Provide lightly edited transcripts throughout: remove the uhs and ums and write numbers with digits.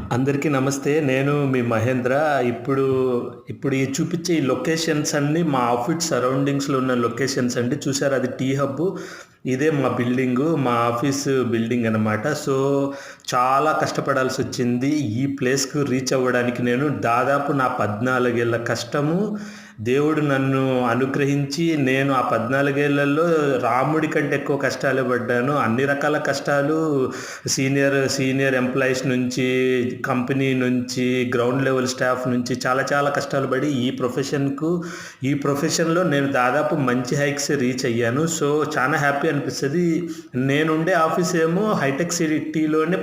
అందరికీ నమస్తే. నేను మీ మహేంద్ర. ఇప్పుడు ఇప్పుడు ఈ చూపిచ్చే ఈ లొకేషన్స్ అన్నీ మా ఆఫీస్ సరౌండింగ్స్‌లో ఉన్న లొకేషన్స్ అండి. చూసారా అది టీ హబ్బు. ఇదే మా బిల్డింగు. మా ఆఫీసు బిల్డింగ్ అనమాట. సో, చాలా కష్టపడాల్సొచ్చింది. ఈ ప్లేస్‌కు రీచ్ అవ్వడానికి నేను దాదాపు నా 14 ఏళ్ల కష్టము, దేవుడు నన్ను అనుగ్రహించి నేను ఆ 14 ఏళ్లలో రాముడి కంటే ఎక్కువ కష్టాలే పడ్డాను. అన్ని రకాల కష్టాలు సీనియర్ సీనియర్ ఎంప్లాయీస్ నుంచి, కంపెనీ నుంచి, గ్రౌండ్ లెవెల్ స్టాఫ్ నుంచి చాలా చాలా కష్టాలు పడి ఈ ప్రొఫెషన్‌లో నేను దాదాపు మంచి హైక్స్ రీచ్ అయ్యాను. సో, చాలా హ్యాపీ అనిపిస్తది. నేనుండే ఆఫీస్ ఏమో హైటెక్ సిటీలోనే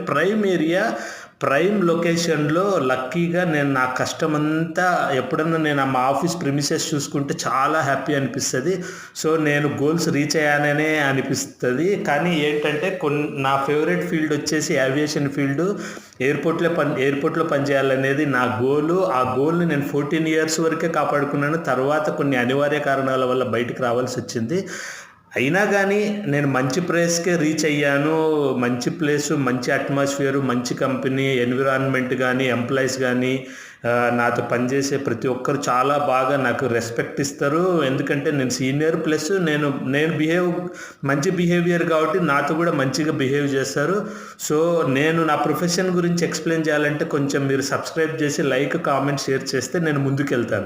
ప్రైమ్ లొకేషన్‌లో లక్కీగా నేను నా కష్టమంతా ఎప్పుడన్నా నేను మా ఆఫీస్ ప్రిమిసెస్ చూసుకుంటే చాలా హ్యాపీ అనిపిస్తది. సో, నేను గోల్స్ రీచ్ అయ్యాననే అనిపిస్తది. కానీ ఏంటంటే నా ఫేవరెట్ ఫీల్డ్ వచ్చేసి ఏవియేషన్ ఫీల్డు. ఎయిర్‌పోర్ట్‌లో పనిచేయాలనేది నా గోలు. ఆ గోల్‌ని నేను 14 ఇయర్స్ వరకే కాపాడుకున్నాను. తర్వాత కొన్ని అనివార్య కారణాల వల్ల బయటికి రావాల్సొచ్చింది. అయినా గానీ నేను మంచి ప్లేస్‌కే రీచ్ అయ్యాను. మంచి ప్లేసు, మంచి అట్మాస్ఫియరు, మంచి కంపెనీ, ఎన్విరాన్మెంట్ గానీ, ఎంప్లాయీస్ గానీ, నాతో పనిచేసే ప్రతి ఒక్కరు చాలా బాగా నాకు రెస్పెక్ట్ ఇస్తారు. ఎందుకంటే నేను సీనియర్ ప్లస్ నేను మంచి బిహేవియర్ కాబట్టి నాతో కూడా మంచిగా బిహేవ్ చేస్తారు. సో, నేను నా ప్రొఫెషన్ గురించి ఎక్స్‌ప్లెయిన్ చేయాలంటే కొంచెం మీరు సబ్స్క్రైబ్ చేసి లైక్, కామెంట్, షేర్ చేస్తే నేను ముందుకెళ్తాను.